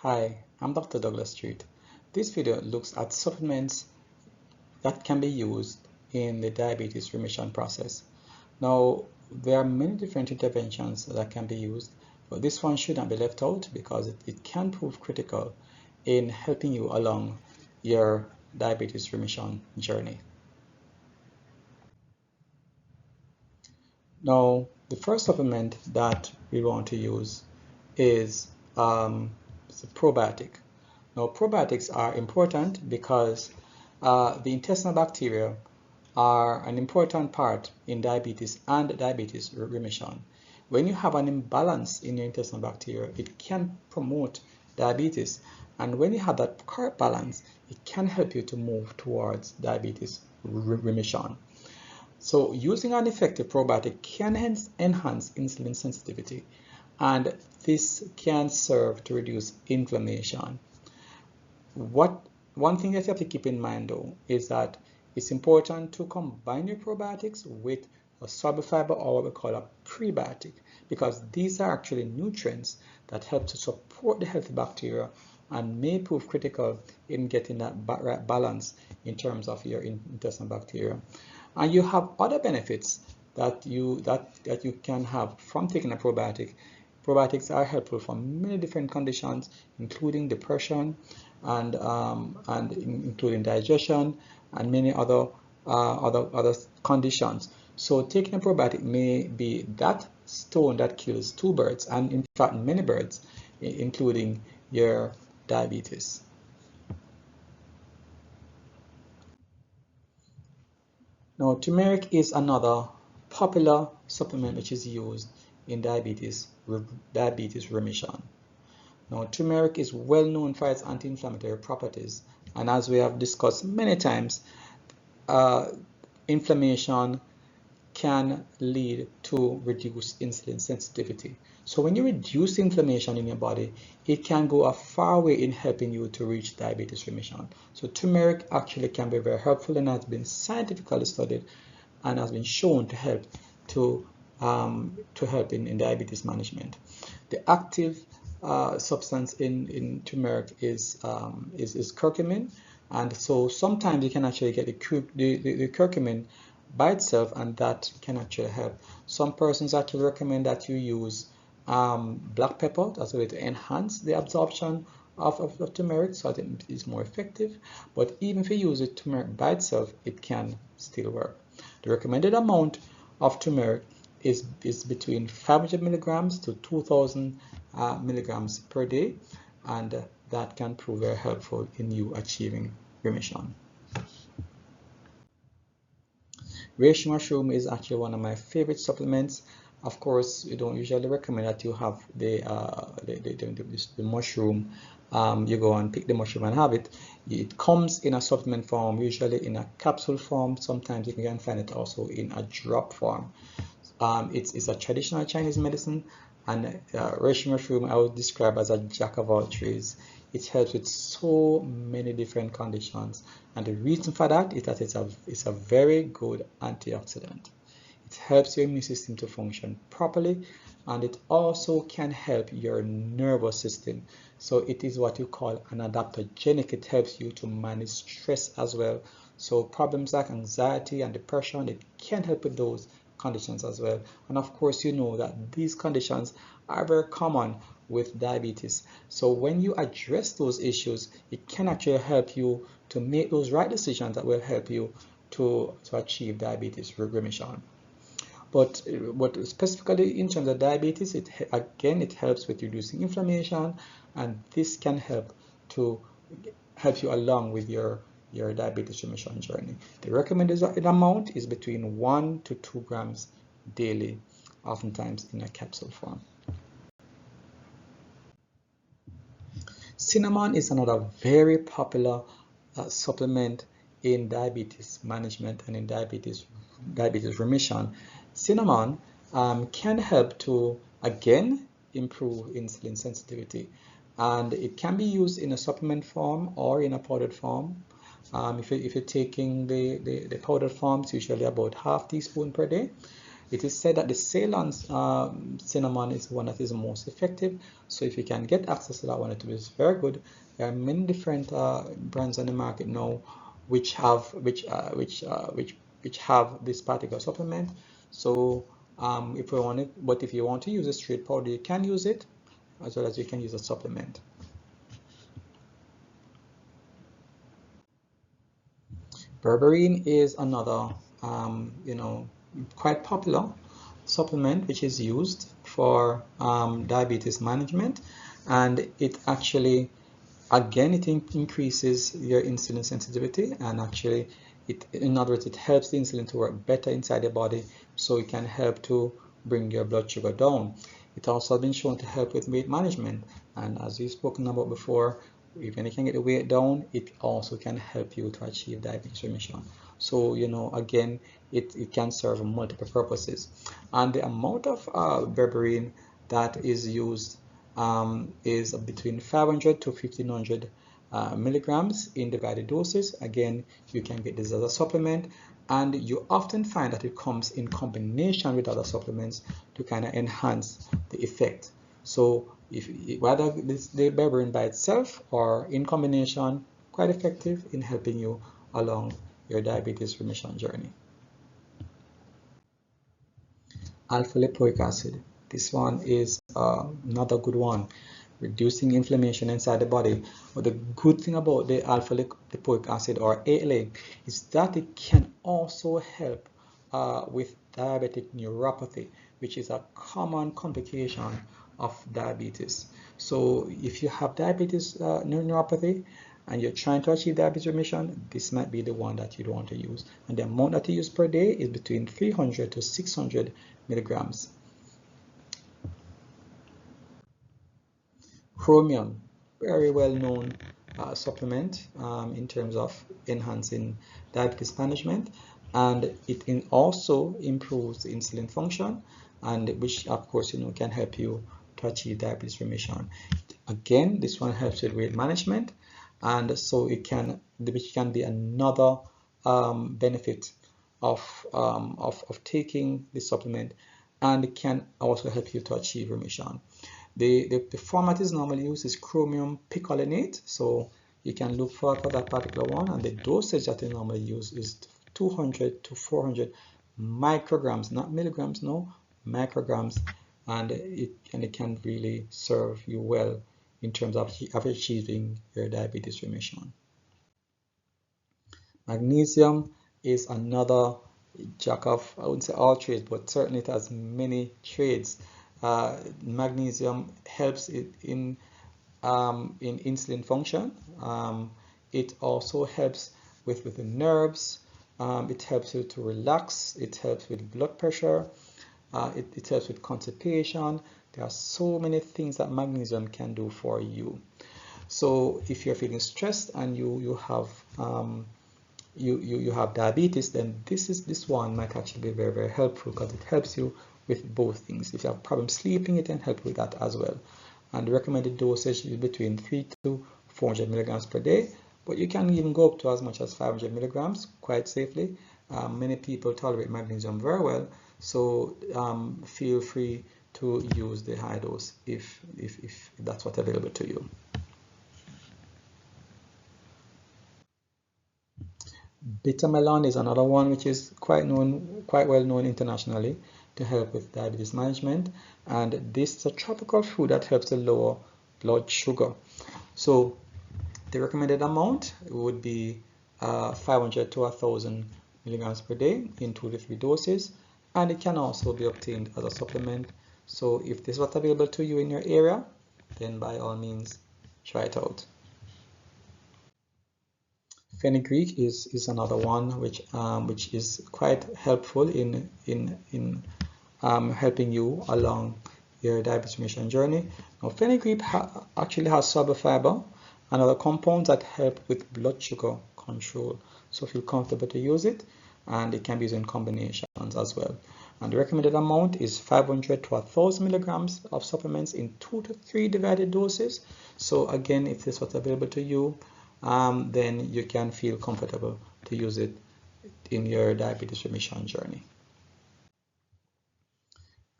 Hi, I'm Dr. Douglas Street. This video looks at supplements that can be used in the diabetes remission process. Now, there are many different interventions that can be used, but this one shouldn't be left out because it can prove critical in helping you along your diabetes remission journey. Now, the first supplement that we want to use is a probiotic. Now, probiotics are important because the intestinal bacteria are an important part in diabetes and diabetes remission. When you have an imbalance in your intestinal bacteria, it can promote diabetes. And when you have that correct balance, it can help you to move towards diabetes remission. So using an effective probiotic can enhance insulin sensitivity, and this can serve to reduce inflammation. One thing that you have to keep in mind though is that it's important to combine your probiotics with a soluble fiber or what we call a prebiotic, because these are actually nutrients that help to support the healthy bacteria and may prove critical in getting that right balance in terms of your intestinal bacteria. And you have other benefits that you can have from taking a probiotic. Probiotics are helpful for many different conditions, including depression and including digestion and many other conditions. So taking a probiotic may be that stone that kills two birds, and in fact many birds, including your diabetes. Now, turmeric is another popular supplement which is used in diabetes remission. Now, turmeric is well known for its anti-inflammatory properties, and as we have discussed many times, inflammation can lead to reduced insulin sensitivity. So when you reduce inflammation in your body, it can go a far way in helping you to reach diabetes remission. So turmeric actually can be very helpful and has been scientifically studied and has been shown to help in diabetes management. The active substance in turmeric is curcumin, and so sometimes you can actually get the curcumin by itself, and that can actually help. Some persons actually recommend that you use black pepper as a way to enhance the absorption of turmeric so that it is more effective. But even if you use it turmeric by itself, it can still work. The recommended amount of turmeric is between 500 milligrams to 2,000 milligrams per day, and that can prove very helpful in you achieving remission. Reishi mushroom is actually one of my favorite supplements. Of course, we don't usually recommend that you have the mushroom. You go and pick the mushroom and have it. It comes in a supplement form, usually in a capsule form. Sometimes you can find it also in a drop form. It's a traditional Chinese medicine, and reishi mushroom I would describe as a jack of all trades. It helps with so many different conditions, and the reason for that is that it's a very good antioxidant. It helps your immune system to function properly, and it also can help your nervous system. So it is what you call an adaptogenic. It helps you to manage stress as well. So problems like anxiety and depression, it can help with those conditions as well. And of course, you know that these conditions are very common with diabetes. So when you address those issues, it can actually help you to make those right decisions that will help you to achieve diabetes remission. But specifically in terms of diabetes, it helps with reducing inflammation, and this can help you along with your diabetes remission journey. The recommended amount is between 1 to 2 grams daily, oftentimes in a capsule form. Cinnamon is another very popular supplement in diabetes management and in diabetes remission. Cinnamon can help to, again, improve insulin sensitivity, and it can be used in a supplement form or in a powdered form. If you're taking the powdered forms, usually about half teaspoon per day. It is said that the Ceylon cinnamon is one that is most effective. So if you can get access to that one, it will be very good. There are many different brands on the market now which have this particular supplement. So if you want it, but if you want to use a straight powder, you can use it, as well as you can use a supplement. Berberine is another, quite popular supplement which is used for diabetes management, and it actually, again, it increases your insulin sensitivity, and actually, in other words, it helps the insulin to work better inside your body, so it can help to bring your blood sugar down. It also has been shown to help with weight management, and as we've spoken about before, even if you can get the weight down, it also can help you to achieve diabetes remission. So, again, it can serve multiple purposes. And the amount of berberine that is used is between 500 to 1500 milligrams in divided doses. Again, you can get this as a supplement, and you often find that it comes in combination with other supplements to kind of enhance the effect. So whether the berberine by itself or in combination, quite effective in helping you along your diabetes remission journey. Alpha lipoic acid. This one is another good one, reducing inflammation inside the body. But the good thing about the alpha lipoic acid, or ALA, is that it can also help with diabetic neuropathy, which is a common complication of diabetes. So if you have diabetes neuropathy and you're trying to achieve diabetes remission, this might be the one that you'd want to use. And the amount that you use per day is between 300 to 600 milligrams. Chromium, very well known supplement in terms of enhancing diabetes management, and it also improves insulin function, and which of course can help you to achieve diabetes remission. Again, this one helps with weight management, and so which can be another benefit of taking this supplement, and it can also help you to achieve remission. The format is normally used is chromium picolinate, so you can look for that particular one, and the dosage that they normally use is 200 to 400 micrograms, not milligrams, no, micrograms, and it can really serve you well in terms of achieving your diabetes remission. Magnesium is another jack of, I wouldn't say all trades, but certainly it has many trades. Magnesium helps in insulin function. It also helps with the nerves. It helps you to relax. It helps with blood pressure. It helps with constipation. There are so many things that magnesium can do for you. So if you're feeling stressed and you have diabetes, then this one might actually be very, very helpful, because it helps you with both things. If you have problems sleeping, it can help with that as well. And the recommended dosage is between 300 to 400 milligrams per day, but you can even go up to as much as 500 milligrams quite safely. Many people tolerate magnesium very well, so feel free to use the high dose if that's what's available to you. Bitter melon is another one which is quite well known internationally to help with diabetes management, and this is a tropical fruit that helps to lower blood sugar. So the recommended amount would be 500 to 1000 milligrams per day in 2 to 3 doses, and it can also be obtained as a supplement. So if this was available to you in your area, then by all means try it out. Fenugreek is another one which is quite helpful in helping you along your diabetes remission journey. Now, fenugreek actually has soluble fiber and other compounds that help with blood sugar control. So feel comfortable to use it, and it can be used in combinations as well. And the recommended amount is 500 to 1000 milligrams of supplements in 2 to 3 divided doses. So again, if this was available to you, then you can feel comfortable to use it in your diabetes remission journey.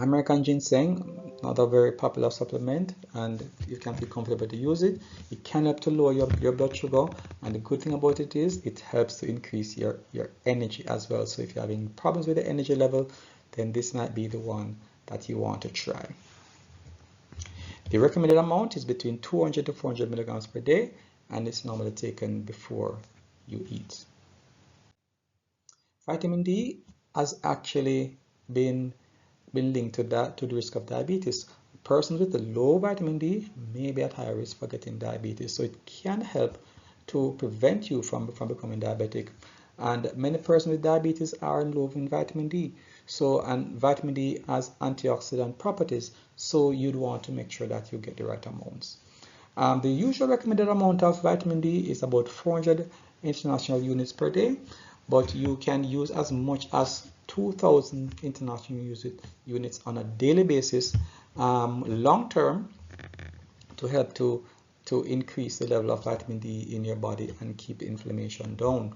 American ginseng, another very popular supplement, and you can feel comfortable to use it. It can help to lower your blood sugar, and the good thing about it is it helps to increase your energy as well. So if you're having problems with the energy level, then this might be the one that you want to try. The recommended amount is between 200 to 400 milligrams per day, and it's normally taken before you eat. Vitamin D has actually been linked to the risk of diabetes. Persons with a low vitamin D may be at higher risk for getting diabetes, so it can help to prevent you from becoming diabetic. And many persons with diabetes are low in vitamin D. So, and vitamin D has antioxidant properties, so you'd want to make sure that you get the right amounts. The usual recommended amount of vitamin D is about 400 international units per day, but you can use as much as 2,000 international units on a daily basis, long term, to help to increase the level of vitamin D in your body and keep inflammation down.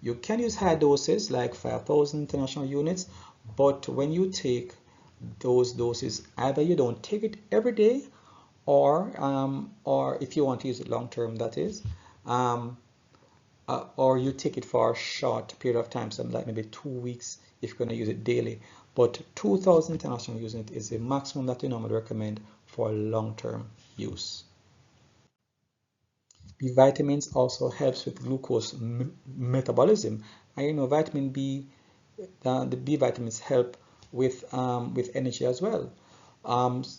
You can use high doses like 5,000 international units, but when you take those doses, either you don't take it every day, or if you want to use it long term, that is, or you take it for a short period of time, something like maybe 2 weeks if you're going to use it daily. But 2,000 international units is the maximum that we normally recommend for long-term use. B vitamins also helps with glucose metabolism, and you know vitamin B, the B vitamins help with energy as well.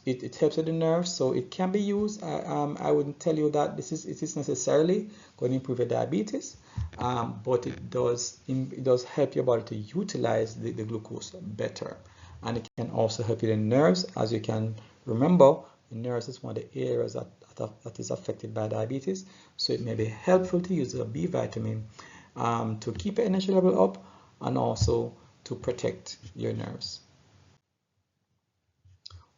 It helps with the nerves, so it can be used. I wouldn't tell you that it is necessarily going to improve your diabetes, but it does help your body to utilize the glucose better, and it can also help with the nerves. As you can remember, the nerves is one of the areas that is affected by diabetes, so it may be helpful to use a B vitamin to keep your energy level up and also to protect your nerves.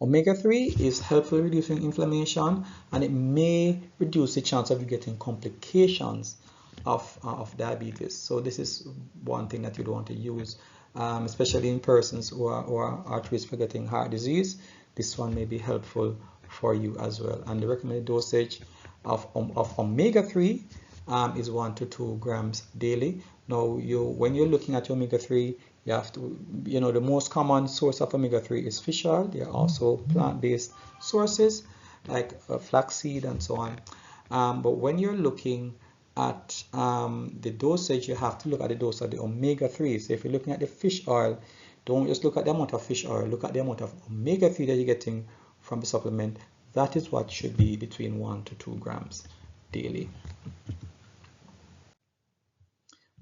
Omega-3 is helpful in reducing inflammation, and it may reduce the chance of you getting complications of diabetes. So this is one thing that you'd want to use, especially in persons who are at risk for getting heart disease. This one may be helpful for you as well. And the recommended dosage of omega-3 is 1 to 2 grams daily. Now, when you're looking at omega-3, you have to, the most common source of omega-3 is fish oil. There are also plant-based sources like flaxseed and so on. But when you're looking at the dosage, you have to look at the dose of the omega-3. So if you're looking at the fish oil, don't just look at the amount of fish oil, look at the amount of omega-3 that you're getting from the supplement. That is what should be between 1 to 2 grams daily.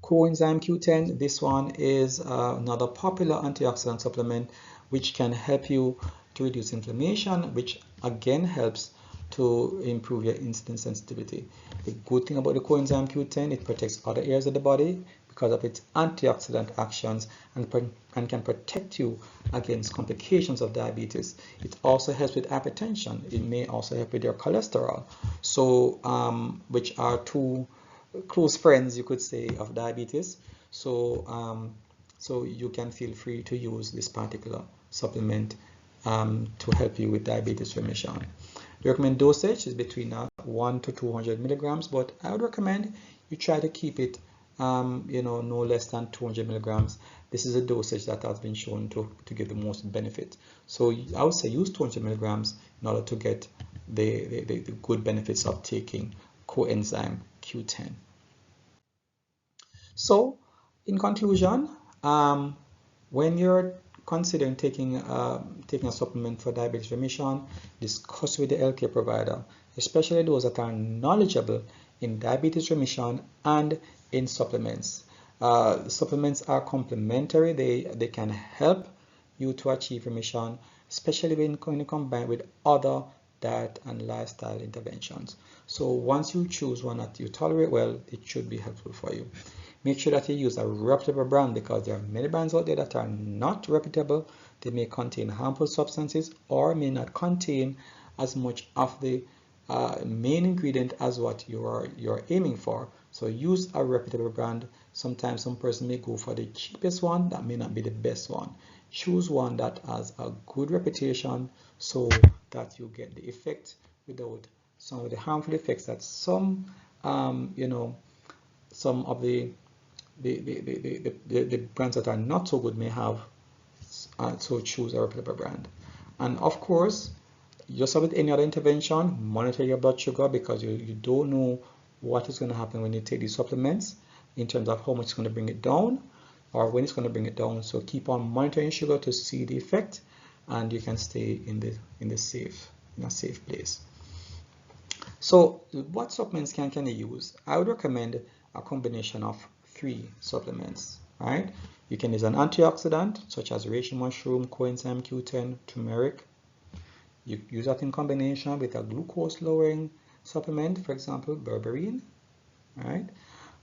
Coenzyme Q10, this one is another popular antioxidant supplement which can help you to reduce inflammation, which again helps to improve your insulin sensitivity. The good thing about the coenzyme Q10, it protects other areas of the body because of its antioxidant actions and can protect you against complications of diabetes. It also helps with hypertension. It may also help with your cholesterol, so which are two close friends, you could say, of diabetes. So so you can feel free to use this particular supplement to help you with diabetes remission. The recommended dosage is between 1 to 200 milligrams, but I would recommend you try to keep it no less than 200 milligrams. This is a dosage that has been shown to give the most benefit. So I would say use 200 milligrams in order to get the good benefits of taking coenzyme Q10. So in conclusion, when you're considering taking a supplement for diabetes remission, discuss with the healthcare provider, especially those that are knowledgeable in diabetes remission and in supplements. Supplements are complementary. They can help you to achieve remission, especially when combined with other diet and lifestyle interventions. So once you choose one that you tolerate well, it should be helpful for you. Make sure that you use a reputable brand, because there are many brands out there that are not reputable. They may contain harmful substances or may not contain as much of the main ingredient as what you're aiming for. So use a reputable brand. Sometimes some person may go for the cheapest one. That may not be the best one. Choose one that has a good reputation so that you get the effect without some of the harmful effects that some some of the brands that are not so good may have. So choose a reputable brand. And of course, just like with any other intervention, monitor your blood sugar, because you don't know what is going to happen when you take these supplements in terms of how much it's going to bring it down or when it's going to bring it down. So keep on monitoring sugar to see the effect, and you can stay in a safe place. So what supplements can you use? I would recommend a combination of 3 supplements, right? You can use an antioxidant such as reishi mushroom, coenzyme Q10, turmeric. You use that in combination with a glucose lowering supplement, for example, berberine, right?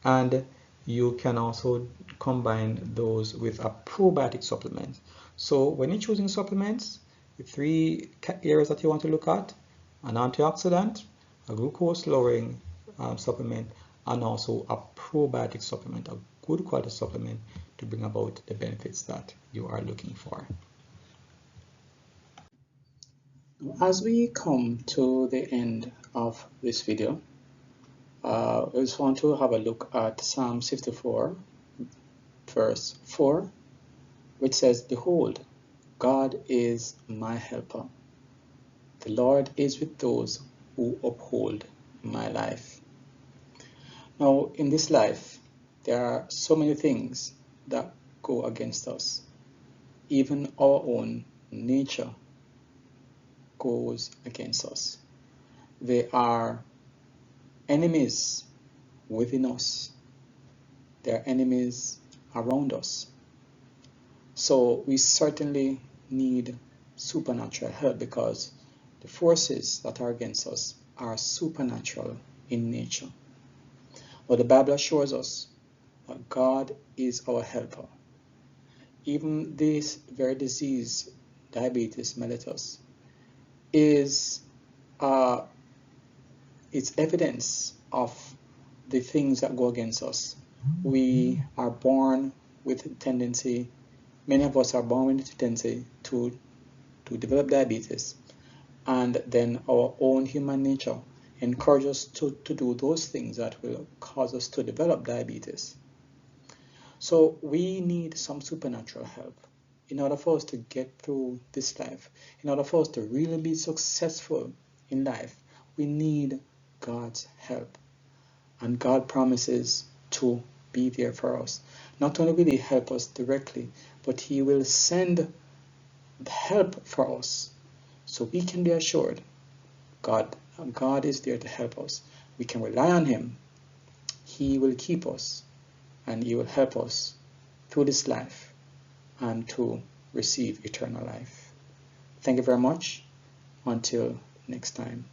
And you can also combine those with a probiotic supplement. So when you're choosing supplements, the 3 areas that you want to look at: an antioxidant, a glucose lowering supplement, and also a probiotic supplement, a good quality supplement to bring about the benefits that you are looking for. As we come to the end of this video, I just want to have a look at Psalm 64, verse 4, which says, "Behold, God is my helper. The Lord is with those who uphold my life." Now, in this life, there are so many things that go against us. Even our own nature goes against us. They are enemies within us. They are enemies around us. So we certainly need supernatural help, because the forces that are against us are supernatural in nature. But the Bible assures us that God is our helper. Even this very disease, diabetes mellitus, is it's evidence of the things that go against us. We are born with a tendency, many of us are born with a tendency to develop diabetes, and then our own human nature encourages us to do those things that will cause us to develop diabetes. So we need some supernatural help in order for us to get through this life. In order for us to really be successful in life, we need God's help. And God promises to be there for us. Not only will He help us directly, but He will send help for us. So we can be assured God is there to help us. We can rely on Him. He will keep us, and He will help us through this life and to receive eternal life. Thank you very much. Until next time.